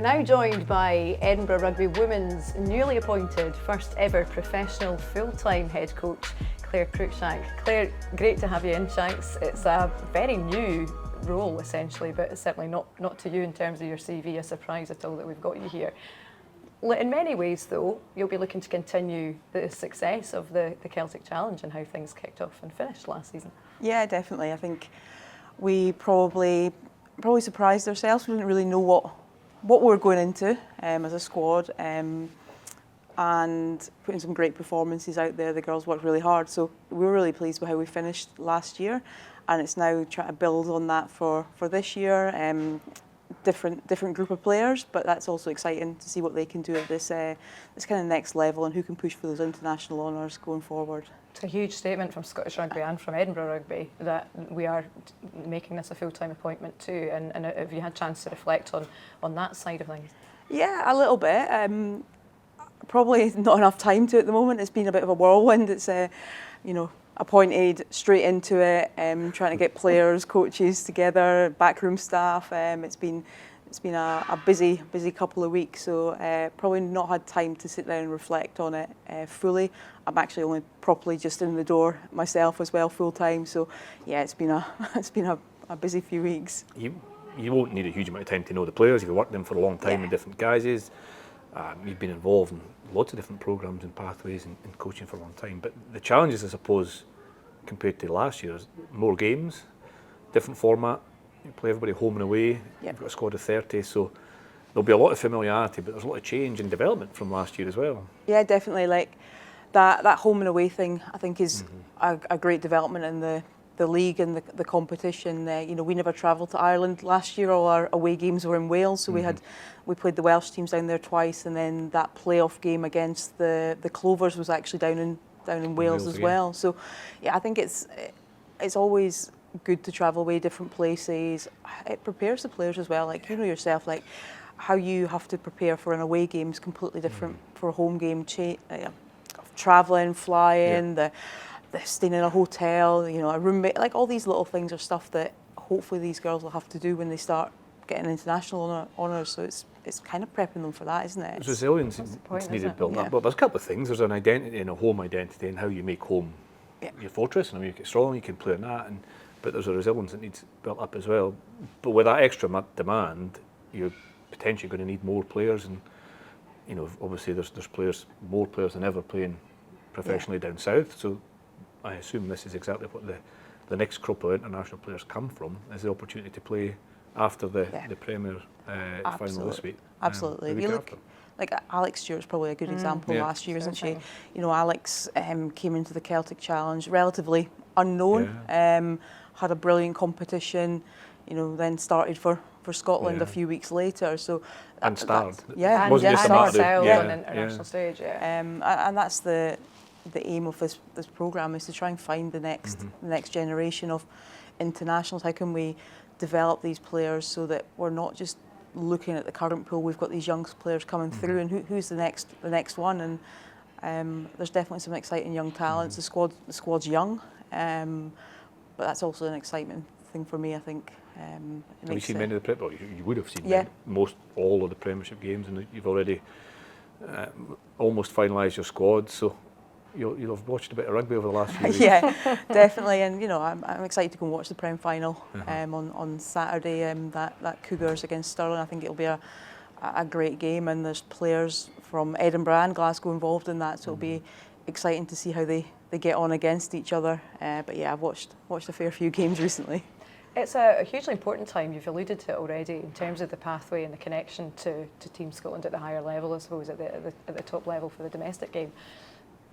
now joined by Edinburgh Rugby Women's newly appointed first ever professional full-time head coach, Claire Cruikshank. Claire, great to have you in, Shanks. It's a very new role essentially, but it's certainly not to you in terms of your CV a surprise at all that we've got you here. In many ways though, you'll be looking to continue the success of the Celtic Challenge and how things kicked off and finished last season. Yeah, definitely. I think we probably surprised ourselves. We didn't really know what we were going into as a squad, and putting some great performances out there. The girls worked really hard, so we were really pleased with how we finished last year, and it's now trying to build on that for this year. Different group of players, but that's also exciting to see what they can do at this kind of next level and who can push for those international honours going forward. It's a huge statement from Scottish Rugby and from Edinburgh Rugby that we are making this a full-time appointment too, and have you had a chance to reflect on that side of things? Yeah, a little bit. Probably not enough time to at the moment. It's been a bit of a whirlwind. It's appointed straight into it, trying to get players, coaches together, backroom staff. It's been a busy couple of weeks, so probably not had time to sit down and reflect on it fully. I'm actually only properly just in the door myself as well, full time. So yeah, it's been a busy few weeks. You won't need a huge amount of time to know the players. You've worked them for a long time in different guises. You've been involved in lots of different programmes and pathways and coaching for a long time. But the challenges, I suppose, compared to last year, is more games, different format. You play everybody home and away. Yep. You've got a squad of 30, so there'll be a lot of familiarity, but there's a lot of change and development from last year as well. Yeah, definitely. Like that home and away thing, I think is a great development in the league and the competition. We never travelled to Ireland last year. All our away games were in Wales, so we played the Welsh teams down there twice, and then that playoff game against the Clovers was actually down in Wales as well. So yeah, I think it's always good to travel away different places. It prepares the players as well. Like, you know yourself, like how you have to prepare for an away game is completely different for a home game. Travelling, flying, the staying in a hotel, a roommate, like all these little things are stuff that hopefully these girls will have to do when they start getting international honours. So it's kind of prepping them for that, isn't it? There's resilience it's needed to build up. But there's a couple of things. There's an identity and a home identity and how you make home your fortress and how you get strong. You can play on that, but there's a resilience that needs built up as well. But with that extra demand, you're potentially going to need more players, and obviously there's more players than ever playing professionally down south. So I assume this is exactly what the next crop of international players come from, is the opportunity to play after the Premier final this week. Absolutely. If you look, like Alex Stewart's probably a good example last year, isn't she? Alex came into the Celtic Challenge relatively unknown, had a brilliant competition, then started for Scotland a few weeks later. So and starred. And wasn't just a matter on an international stage. And that's the aim of this programme, is to try and find the next generation of internationals. How can we develop these players so that we're not just looking at the current pool? We've got these young players coming through, and who's the next one? And there's definitely some exciting young talents. The squad's young, but that's also an exciting thing for me, I think. Have you seen many of the you would have seen all of the Premiership games, and you've already almost finalised your squad, so you'll have watched a bit of rugby over the last few weeks. Yeah, definitely, and I'm excited to go and watch the Prem final on Saturday. That Cougars against Stirling. I think it'll be a great game, and there's players from Edinburgh and Glasgow involved in that, so it'll be exciting to see how they get on against each other. But yeah, I've watched a fair few games recently. It's a hugely important time, you've alluded to it already, in terms of the pathway and the connection to Team Scotland at the higher level, I suppose, at the top level for the domestic game.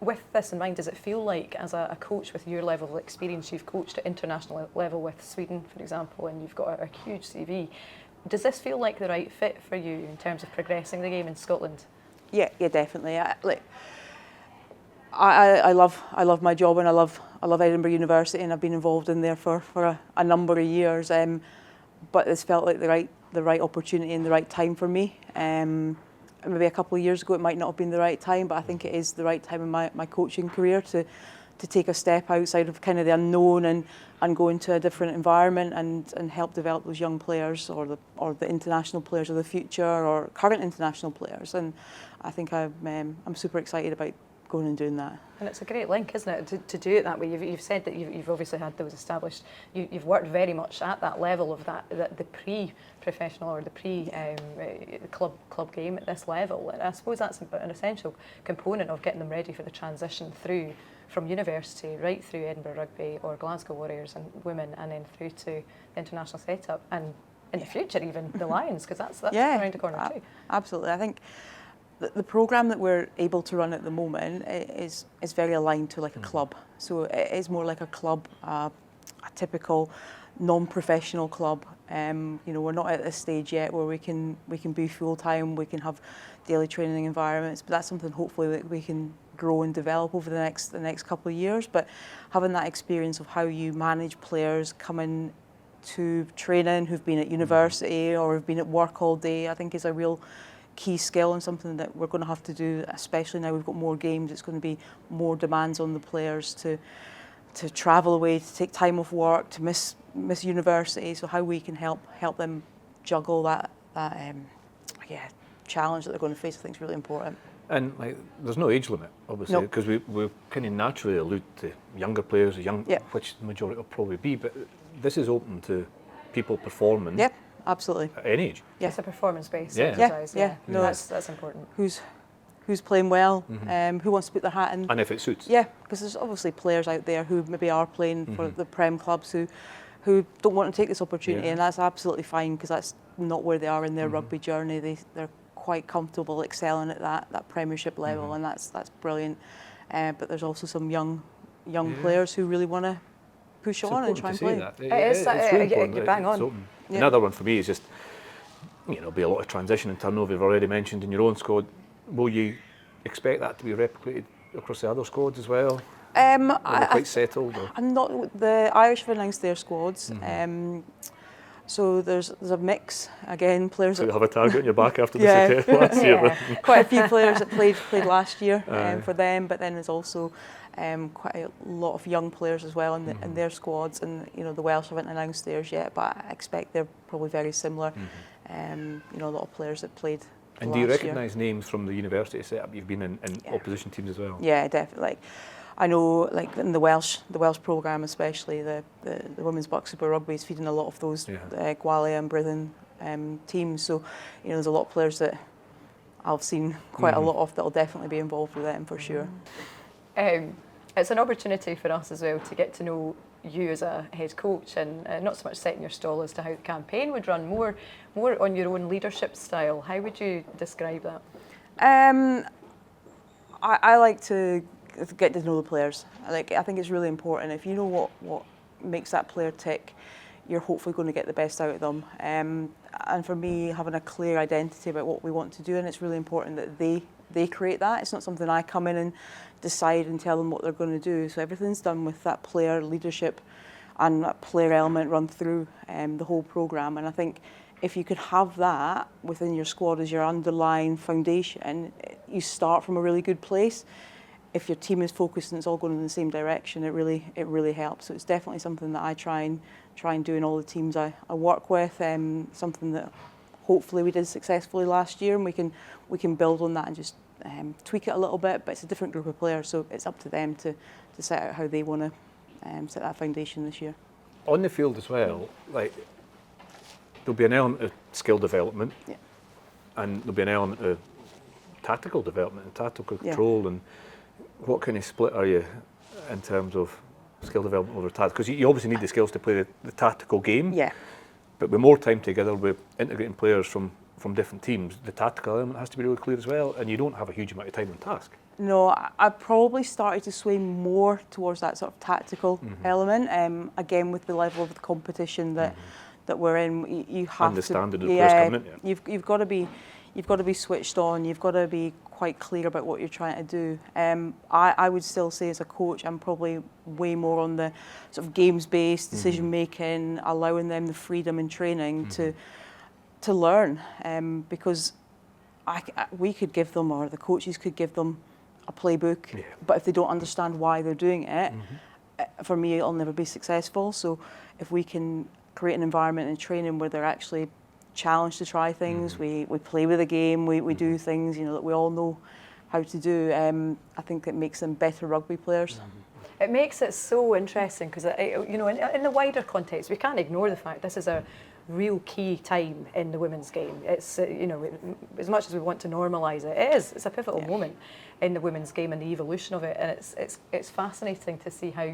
With this in mind, does it feel like, as a coach with your level of experience, you've coached at international level with Sweden, for example, and you've got a huge CV, does this feel like the right fit for you in terms of progressing the game in Scotland? Yeah, definitely. I love my job, and I love Edinburgh University, and I've been involved in there for a number of years. But it's felt like the right opportunity and the right time for me. Maybe a couple of years ago it might not have been the right time, but I think it is the right time in my coaching career to to take a step outside of kind of the unknown and go into a different environment and help develop those young players or the international players of the future or current international players. And I think I'm super excited about going and doing that. And it's a great link, isn't it, to do it that way? You've said that you've obviously had those established. You've worked very much at that level of the pre-professional or the club game at this level. And I suppose that's an essential component of getting them ready for the transition through from university right through Edinburgh Rugby or Glasgow Warriors and women, and then through to the international setup, and in the future even the Lions, because that's around the corner too. Absolutely. I think the programme that we're able to run at the moment is very aligned to like a club. So it is more like a club, a typical non-professional club. We're not at this stage yet where we can be full time, we can have daily training environments, but that's something hopefully that we can grow and develop over the next couple of years. But having that experience of how you manage players coming to training who've been at university or have been at work all day, I think is a real key skill and something that we're going to have to do, especially now we've got more games. It's going to be more demands on the players to travel away, to take time off work, to miss university. So how we can help them juggle that challenge that they're going to face, I think is really important. And there's no age limit, obviously, because we kind of naturally allude to younger players, which the majority will probably be, but this is open to people performing. Yep, absolutely. At any age. Yeah. It's a performance-based exercise. No, that's important. Who's playing well, who wants to put their hat in. And if it suits. Yeah, because there's obviously players out there who maybe are playing for the Prem clubs who don't want to take this opportunity, and that's absolutely fine, because that's not where they are in their rugby journey. They're quite comfortable excelling at that Premiership level, and that's brilliant. But there's also some young players who really want to push on and try and play. It's really important. You're bang on. Another one for me is just, be a lot of transition and turnover. You've already mentioned in your own squad. Will you expect that to be replicated across the other squads as well? Are they quite settled? Or? I'm not. The Irish have announced their squads. So there's a mix, again, players. So you have a target on your back after the success last year. Quite a few players that played last year for them, but then there's also quite a lot of young players as well in their squads, and the Welsh haven't announced theirs yet, but I expect they're probably very similar. A lot of players that played. And do you recognise names from the university setup? You've been in opposition teams as well. Yeah, definitely. I know, in the Welsh programme especially, the Women's Buck Super Rugby is feeding a lot of those Gwalia and Brithen teams. So, there's a lot of players that I've seen quite a lot of that will definitely be involved with them for sure. It's an opportunity for us as well to get to know you as a head coach, and not so much setting your stall as to how the campaign would run, more on your own leadership style. How would you describe that? I like to get to know the players. I think it's really important. If you know what makes that player tick, you're hopefully going to get the best out of them. And for me, having a clear identity about what we want to do, and it's really important that they create that. It's not something I come in and decide and tell them what they're going to do. So everything's done with that player leadership and that player element run through the whole programme. And I think if you could have that within your squad as your underlying foundation, you start from a really good place. If your team is focused and it's all going in the same direction, it really helps. So it's definitely something that I try and do in all the teams I work with. Something that hopefully we did successfully last year, and we can build on that and just tweak it a little bit. But it's a different group of players, so it's up to them to set out how they want to set that foundation this year. On the field as well, there'll be an element of skill development, and there'll be an element of tactical development and tactical control. And what kind of split are you in terms of skill development over tactical? Because you obviously need the skills to play the tactical game. Yeah. But with more time together, with integrating players from different teams, the tactical element has to be really clear as well, and you don't have a huge amount of time on task. No, I probably started to sway more towards that sort of tactical element. Again, with the level of the competition that we're in, you have and the standard of players coming in. You've got to be switched on. You've got to be quite clear about what you're trying to do. I would still say as a coach, I'm probably way more on the sort of games-based decision making, allowing them the freedom in training to learn, because we could give them, or the coaches could give them, a playbook, but if they don't understand why they're doing it, for me, it'll never be successful. So if we can create an environment in training where they're actually challenged to try things, we play with the game, we do things, you know, that we all know how to do, I think it makes them better rugby players. It makes it so interesting because, you know, in the wider context, we can't ignore the fact this is a real key time in the women's game. It's, you know, as much as we want to normalise it, it's a pivotal moment in the women's game and the evolution of it, and it's fascinating to see how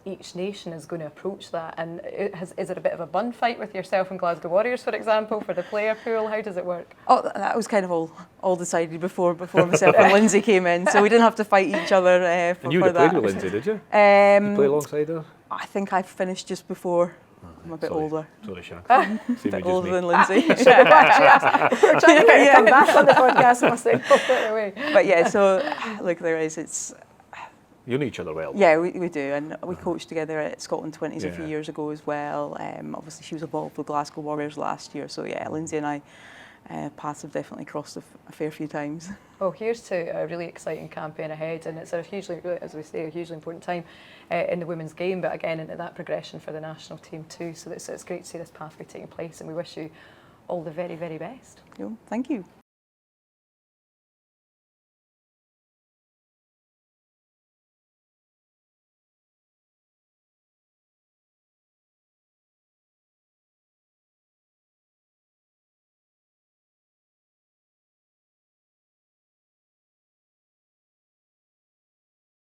each nation is going to approach that. And is it a bit of a bun fight with yourself and Glasgow Warriors, for example, for the player pool? How does it work? Oh, that was kind of all decided before myself and Lindsay came in, so we didn't have to fight each other for that. And you would have played with Lindsay, did you? You play alongside her? I think I finished just before. I'm a bit older. Sorry, Shank. A bit older than Lindsay. We're trying to get her to come back on the podcast, I must say. Away. But yeah, so look, it's. You know each other well. Yeah, we do, and we coached together at Scotland 20s a few years ago as well. Obviously, she was involved with Glasgow Warriors last year, so yeah, Lindsay and I, paths have definitely crossed a fair few times. Well, here's to a really exciting campaign ahead, and it's a hugely, as we say, a hugely important time in the women's game, but again into that progression for the national team too. So it's great to see this pathway taking place, and we wish you all the very, very best. Thank you.